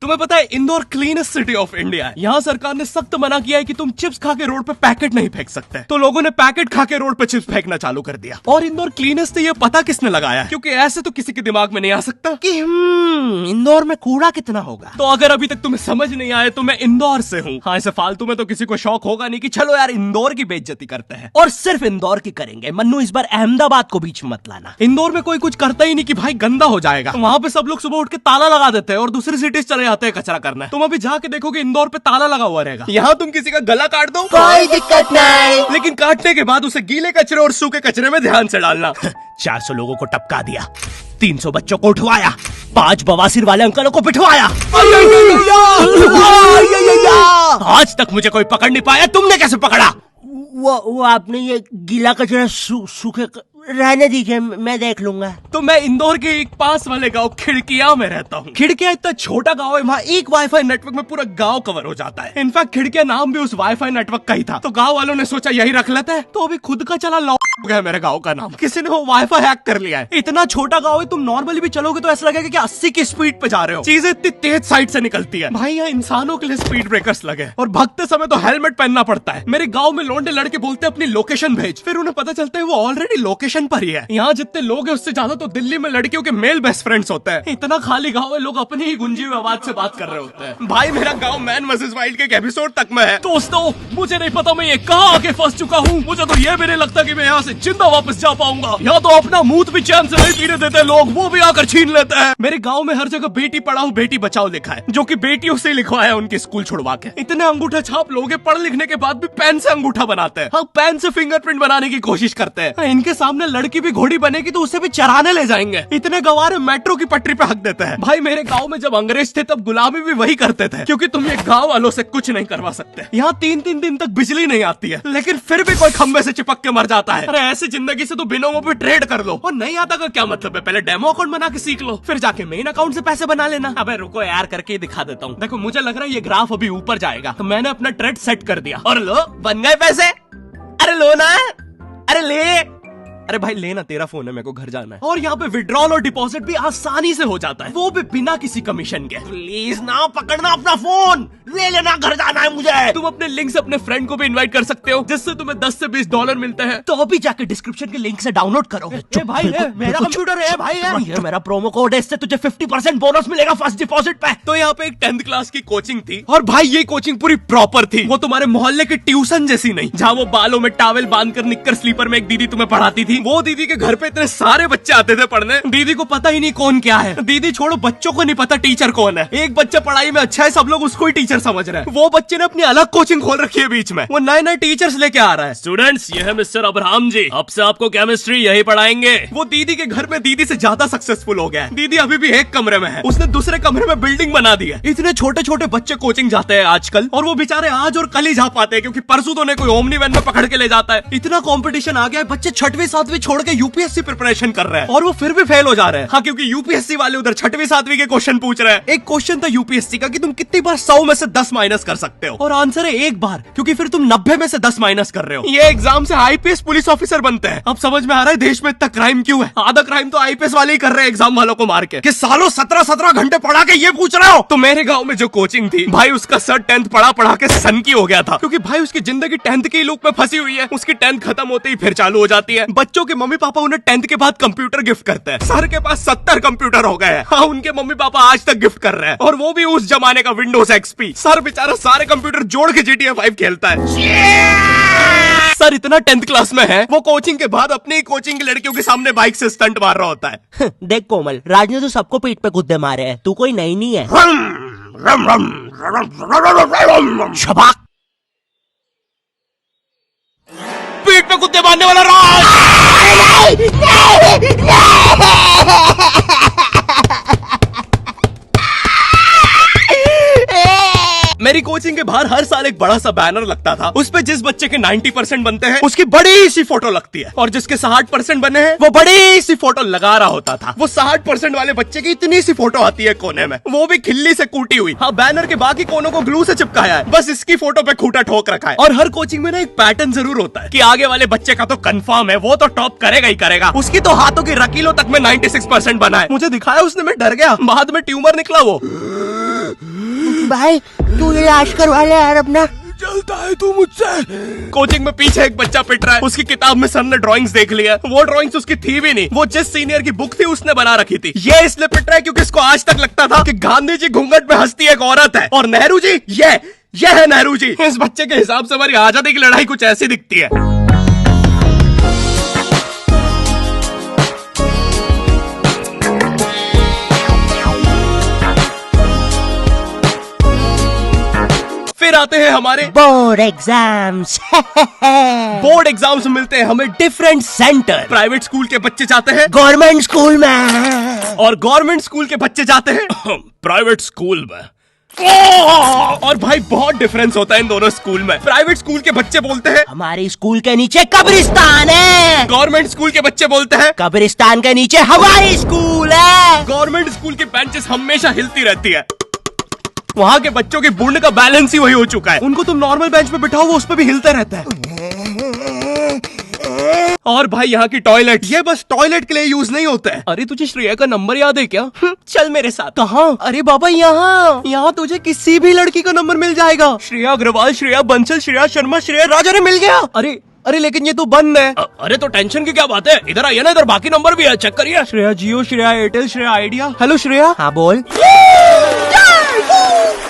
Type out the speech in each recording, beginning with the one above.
तुम्हें पता है Indore cleanest city of India है। यहाँ सरकार ने सख्त मना किया है कि तुम चिप्स खा के रोड पे पैकेट नहीं फेंक सकते। तो लोगों ने पैकेट खा के रोड पे चिप्स फेंकना चालू कर दिया। और इंदौर क्लीनेस्ट से ये पता किसने लगाया है? क्योंकि ऐसे तो किसी के दिमाग में नहीं आ सकता कि इंदौर में कूड़ा कितना होगा। तो अगर अभी तक तुम्हें समझ नहीं आया तो मैं इंदौर से हूँ। हाँ, ऐसे फालतू में तो किसी को शौक होगा नहीं कि चलो यार इंदौर की बेइज्जती करते हैं, और सिर्फ इंदौर की करेंगे। मन्नू, इस बार अहमदाबाद को बीच में मत लाना। इंदौर में कोई कुछ करता ही नहीं कि भाई गंदा हो जाएगा। तो वहाँ पे सब लोग सुबह उठ के ताला लगा देते हैं और दूसरी सिटीज चले जाते हैं कचरा करना। तुम अभी जाके देखोगे इंदौर पे ताला लगा हुआ रहेगा। यहाँ तुम किसी का गला काट दो कोई दिक्कत नहीं, लेकिन काटने के बाद उसे गीले कचरे और सूखे कचरे में ध्यान से डालना। 400 लोगों को टपका दिया, 300 बच्चों को उठवाया, 5 बवासीर वाले अंकलों को पिटवाया। आज तक मुझे कोई पकड़ नहीं पाया, तुमने कैसे पकड़ा? वो आपने ये गीला कचरा सूखे रहने दीजिए, मैं देख लूंगा। तो मैं इंदौर के एक पास वाले गांव खिड़किया में रहता हूँ। खिड़किया इतना छोटा गांव है, वहाँ एक वाईफाई नेटवर्क में पूरा गांव कवर हो जाता है। इनफैक्ट खिड़किया नाम भी उस वाईफाई नेटवर्क का ही था, तो गांव वालों ने सोचा यही रख लेते हैं। तो अभी खुद का चला लॉ हो गया मेरे गांव का नाम। किसी ने वो वाईफाई हैक कर लिया है। इतना छोटा गांव है, तुम नॉर्मली भी चलोगे तो ऐसा लगेगा कि 80 की स्पीड पे जा रहे हो। चीजें इतनी तेज साइड से निकलती है। भाई यहाँ इंसानों के लिए स्पीड ब्रेकर्स लगे, और भगते समय तो हेलमेट पहनना पड़ता है। मेरे गाँव में लौंडे लड़के बोलते अपनी लोकेशन भेज, फिर उन्हें पता चलता है वो ऑलरेडी लोकेशन पर ही है। यहाँ जितने लोग हैं उससे ज्यादा तो दिल्ली में लड़कियों के मेल बेस्ट फ्रेंड्स होते हैं। इतना खाली गांव है, लोग अपनी ही गुंजी हुई आवाज से बात कर रहे होते हैं। भाई मेरा गांव मैन वर्सेस वाइल्ड के एक एपिसोड तक में है। दोस्तों, मुझे नहीं पता मैं ये कहाँ आके फंस चुका हूँ। मुझे तो ये भी नहीं लगता कि मैं यहाँ से जिंदा वापस जा पाऊंगा। यहाँ तो अपना मूत भी चैन से नहीं पीने देते लोग, वो भी आकर छीन लेते हैं। मेरे गाँव में हर जगह बेटी पढ़ाओ बेटी बचाओ लिखा है, जो की बेटियों से लिखवाया उनके स्कूल छुड़वा के। इतने अंगूठा छाप लोग पढ़ लिखने के बाद भी पेन से अंगूठा बनाते हैं। हाँ, पेन से फिंगरप्रिंट बनाने की कोशिश करते हैं। इनके सामने लड़की भी घोड़ी बनेगी तो उसे भी चराने ले जाएंगे। इतने गवार मेट्रो की पटरी पे हक देते हैं। भाई मेरे गांव में जब अंग्रेज थे तब गुलामी भी वही करते थे, क्योंकि तुम ये गांव वालों से कुछ नहीं करवा सकते। यहाँ 3-3 दिन तक बिजली नहीं आती है, लेकिन फिर भी कोई खंबे से चिपक के मर जाता है। अरे ऐसी जिंदगी से तो बिनोमो पे ट्रेड कर लो। और नहीं आता का क्या मतलब है? पहले डेमो अकाउंट बना के सीख लो, फिर जाके मेन अकाउंट से पैसे बना लेना। अबे रुको यार, करके दिखा देता हूँ। देखो, मुझे लग रहा है ये ग्राफ अभी ऊपर जाएगा, तो मैंने अपना ट्रेड सेट कर दिया और लो बन गए पैसे। अरे लो ना, अरे ले। अरे भाई लेना, तेरा फोन है, मेरे को घर जाना है। और यहाँ पे विड्रॉल और डिपॉजिट भी आसानी से हो जाता है, वो भी बिना किसी कमीशन के। प्लीज ना पकड़ना अपना फोन, ले लेना, घर जाना है मुझे। तुम अपने लिंक से अपने फ्रेंड को भी इनवाइट कर सकते हो, जिससे तुम्हें 10 से 20 डॉलर मिलते हैं। तो अभी जाके डिस्क्रिप्शन के लिंक से डाउनलोड करो। भाई मेरा कंप्यूटर है भाई, ये मेरा प्रोमो कोड है, इससे तुझे 50% बोनस मिलेगा फर्स्ट डिपॉजिट पे। तो यहाँ पे एक 10th क्लास की कोचिंग थी, और भाई ये कोचिंग पूरी प्रॉपर थी। वो तुम्हारे मोहल्ले की ट्यूशन जैसी नहीं, जहाँ वो बालों में टावल बांधकर निक्कर स्लीपर में एक दीदी तुम्हें पढ़ाती थी। वो दीदी के घर पे इतने सारे बच्चे आते थे पढ़ने, दीदी को पता ही नहीं कौन क्या है। दीदी छोड़ो, बच्चों को नहीं पता टीचर कौन है। एक बच्चा पढ़ाई में अच्छा है, सब लोग उसको ही टीचर समझ रहे हैं। वो बच्चे ने अपनी अलग कोचिंग खोल रखी है बीच में, वो नए नए टीचर्स लेके आ रहा है। स्टूडेंट्स, ये है मिस्टर अब्राहम जी, अब से आपको केमिस्ट्री यही पढ़ाएंगे। वो दीदी के घर में दीदी से ज्यादा सक्सेसफुल हो गया है। दीदी अभी भी एक कमरे में है, उसने दूसरे कमरे में बिल्डिंग बना दी है। इतने छोटे छोटे बच्चे कोचिंग जाते हैं आजकल, और वो बेचारे आज और कल ही जा पाते हैं, क्योंकि परसों तो उन्हें कोई ओमनी वैन में पकड़ के ले जाता है। इतना कंपटीशन आ गया है, बच्चे 6वीं 7वीं छोड़ के यूपीएससी प्रिपरेशन कर रहे हैं, और वो फिर भी फेल हो जा रहे हैं। हाँ, क्योंकि यूपीएससी वाले उधर 6वीं 7वीं के क्वेश्चन पूछ रहे हैं। एक क्वेश्चन था यूपीएससी का कि तुम कितनी बार 100 में से 10 माइनस कर सकते हो, और आंसर है 1 बार, क्योंकि फिर तुम 90 में से 10 माइनस कर रहे हो। ये एग्जाम से आईपीएस पुलिस ऑफिसर बनते हैं। अब समझ में आ रहा है देश में इतना क्राइम क्यों है। आधा क्राइम तो आईपीएस वाले ही कर रहे हैं एग्जाम वालों को मार के, कि सालों 17-17 घंटे पढ़ा के ये पूछ रहे हो। तो मेरे गाँव में जो कोचिंग थी, भाई उसका सर 10th पढ़ा के सन की हो गया था, क्योंकि भाई उसकी जिंदगी 10th के लूप में फंसी हुई है। उसकी 10th खत्म होते ही फिर चालू हो जाती है। बच्चों के मम्मी पापा उन्हें 10th के बाद कंप्यूटर गिफ्ट करते हैं। सर के पास 70 कंप्यूटर हो गए हैं। हाँ, उनके मम्मी पापा आज तक गिफ्ट कर रहे हैं, और वो भी उस जमाने का विंडोज XP। सर बेचारा सारे कंप्यूटर जोड़ के GTA 5 खेलता है। सर इतना 10th क्लास में है, वो कोचिंग के बाद अपनी ही कोचिंग की लड़कियों के सामने बाइक से स्टंट मार रहा होता है। देख कोमल, राज ने तो सबको पीठ पे गुद्दे मारे हैं, तू कोई नई नहीं है। शबाक, पीठ पे कुत्ते मारने वाला राज। मेरी कोचिंग के बाहर हर साल एक बड़ा सा बैनर लगता था, उस पे जिस बच्चे के 90% बनते हैं उसकी बड़ी सी फोटो लगती है, और जिसके 60% बने हैं वो बड़ी सी फोटो लगा रहा होता था। वो 60% वाले बच्चे की इतनी सी फोटो आती है कोने में, वो भी खिल्ली से कूटी हुई। हाँ, बैनर के बाकी कोनों को ग्लू से चिपकाया है, बस इसकी फोटो पे खूंटा ठोक रखा है। और हर कोचिंग में ना एक पैटर्न जरूर होता है कि आगे वाले बच्चे का तो कंफर्म है, वो तो टॉप करेगा ही करेगा। उसकी तो हाथों की रकीलों तक में 96% बना है। मुझे दिखाया उसने, मैं डर गया, बाद में ट्यूमर निकला वो। भाई तू इलाज करवा ले यार अपना। चलता है तू मुझसे। कोचिंग में पीछे एक बच्चा पिट रहा है, उसकी किताब में सर ने ड्राइंग्स देख लिया। वो ड्राइंग्स उसकी थी भी नहीं, वो जिस सीनियर की बुक थी उसने बना रखी थी। ये इसलिए पिट रहा है क्योंकि इसको आज तक लगता था कि गांधी जी घूंघट में हंसती एक औरत है और नेहरू जी ये है नेहरू जी। इस बच्चे के हिसाब से हमारी आजादी की लड़ाई कुछ ऐसी दिखती है। फिर आते हैं हमारे बोर्ड एग्जाम्स। बोर्ड एग्जाम्स में मिलते हैं हमें डिफरेंट सेंटर। प्राइवेट स्कूल के बच्चे जाते हैं गवर्नमेंट स्कूल में और गवर्नमेंट स्कूल के बच्चे जाते हैं प्राइवेट स्कूल में। और भाई बहुत डिफरेंस होता है इन दोनों स्कूल में। प्राइवेट स्कूल के बच्चे बोलते हैं हमारे स्कूल के नीचे कब्रिस्तान है। गवर्नमेंट स्कूल के बच्चे बोलते हैं कब्रिस्तान के नीचे हमारी स्कूल है। गवर्नमेंट स्कूल की बेंचेस हमेशा हिलती रहती है। वहाँ के बच्चों की बूंद का बैलेंस ही वही हो चुका है। उनको तुम नॉर्मल बेंच पे बिठाओ वो उस पे भी हिलता रहता है। और भाई यहाँ की टॉयलेट ये बस टॉयलेट के लिए यूज नहीं होता है। अरे तुझे श्रेया का नंबर याद है क्या? चल मेरे साथ। कहाँ? अरे बाबा यहाँ तुझे किसी भी लड़की का नंबर मिल जाएगा। श्रेया अग्रवाल, श्रेया बंसल, श्रेया शर्मा, श्रेया राजा ने मिल गया। अरे लेकिन ये तो बंद है। अरे तो टेंशन की क्या बात है, इधर आइए ना, इधर बाकी नंबर भी है, चेक करिए। Shreya Jio, Shreya Airtel, Shreya Idea. Hello Shreya. हाँ बोल।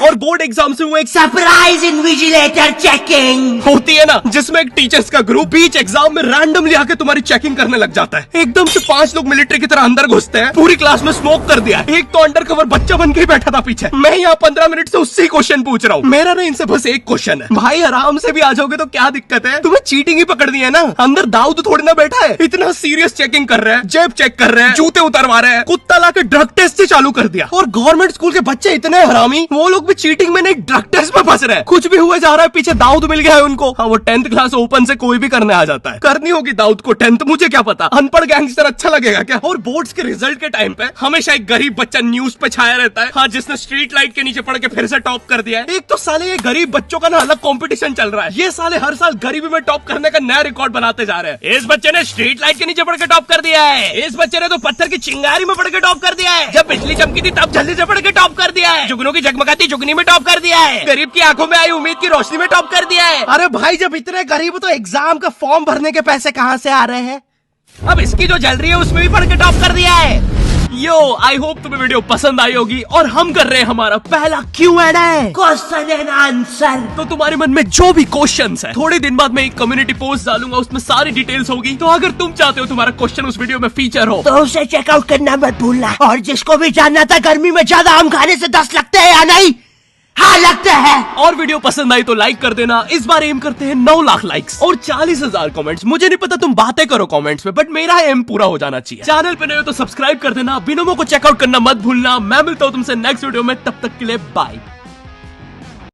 और बोर्ड एग्जाम से वो एक सरप्राइज इन्विजिलेटर चेकिंग होती है ना, जिसमें एक टीचर्स का ग्रुप बीच एग्जाम में रैंडमली आके तुम्हारी चेकिंग करने लग जाता है। एकदम से 5 लोग मिलिट्री की तरह अंदर घुसते हैं, पूरी क्लास में स्मोक कर दिया। एक तो अंडर कवर बच्चा बन के ही बैठा था पीछे। मैं यहाँ 15 मिनट से उससे क्वेश्चन पूछ रहा हूँ। मेरा ना इनसे बस एक क्वेश्चन है, भाई आराम से भी आ जाओगे तो क्या दिक्कत है? तुम्हें चीटिंग ही पकड़नी है ना, अंदर दाऊद थोड़ी ना बैठा है। इतना सीरियस चेकिंग कर रहे हैं, जेब चेक कर रहे हैं, जूते उतरवा रहे हैं, कुत्ता लाके ड्रग टेस्ट से चालू कर दिया। और गवर्नमेंट स्कूल के बच्चे इतने हरामी, वो लोग भी चीटिंग में नहीं ड्रग टेस्ट में फंस रहे हैं। कुछ भी हुआ जा रहा है, पीछे दाऊद मिल गया है उनको। हाँ वो 10th क्लास ओपन से कोई भी करने आ जाता है। करनी होगी दाऊद को 10th, मुझे क्या पता, अनपढ़ गैंगस्टर अच्छा लगेगा क्या? और बोर्ड्स के रिजल्ट के टाइम पे हमेशा एक गरीब बच्चा न्यूज पे छाया रहता है, हाँ जिसने स्ट्रीट लाइट के नीचे पड़ के फिर से टॉप कर दिया है। एक तो साले ये गरीब बच्चों का ना अलग कंपटीशन चल रहा है। ये साले हर साल गरीबी में टॉप करने का नया रिकॉर्ड बनाते जा रहे हैं। इस बच्चे ने स्ट्रीट लाइट के नीचे पड़ के टॉप कर दिया है, इस बच्चे ने तो पत्थर की चिंगारी में पड़ के टॉप कर दिया है, जब बिजली चमकी थी तब जल्दी से पड़ के टॉप कर दिया है, जुगनू की जगमगाती जुगनी में टॉप कर दिया है, गरीब की आंखों में आई उम्मीद की रोशनी में टॉप कर दिया है। अरे भाई जब इतने गरीब हो तो एग्जाम का फॉर्म भरने के पैसे कहाँ से आ रहे हैं? अब इसकी जो जल रही है उसमें भी पढ़ के टॉप कर दिया है। यो आई होप तुम्हें वीडियो पसंद आई होगी और हम कर रहे हैं हमारा पहला Q&A, क्वेश्चन एंड आंसर। तो तुम्हारे मन में जो भी क्वेश्चंस है, थोड़े दिन बाद मैं एक कम्युनिटी पोस्ट डालूंगा, उसमें सारी डिटेल्स होगी। तो अगर तुम चाहते हो तुम्हारा क्वेश्चन उस वीडियो में फीचर हो तो उसे चेकआउट करना मत भूलना। और जिसको भी जानना था गर्मी में ज्यादा आम खाने से दस्त लगते हैं या नहीं, हाँ लगता है। और वीडियो पसंद आई तो लाइक कर देना। इस बार एम करते हैं 9 लाख लाइक्स और 40,000 कमेंट्स। मुझे नहीं पता तुम बातें करो कमेंट्स में, बट मेरा एम पूरा हो जाना चाहिए। चैनल पे नए हो तो सब्सक्राइब कर देना, बिनोमो को चेकआउट करना मत भूलना। मैं मिलता हूँ तुमसे नेक्स्ट वीडियो में, तब तक के लिए बाय।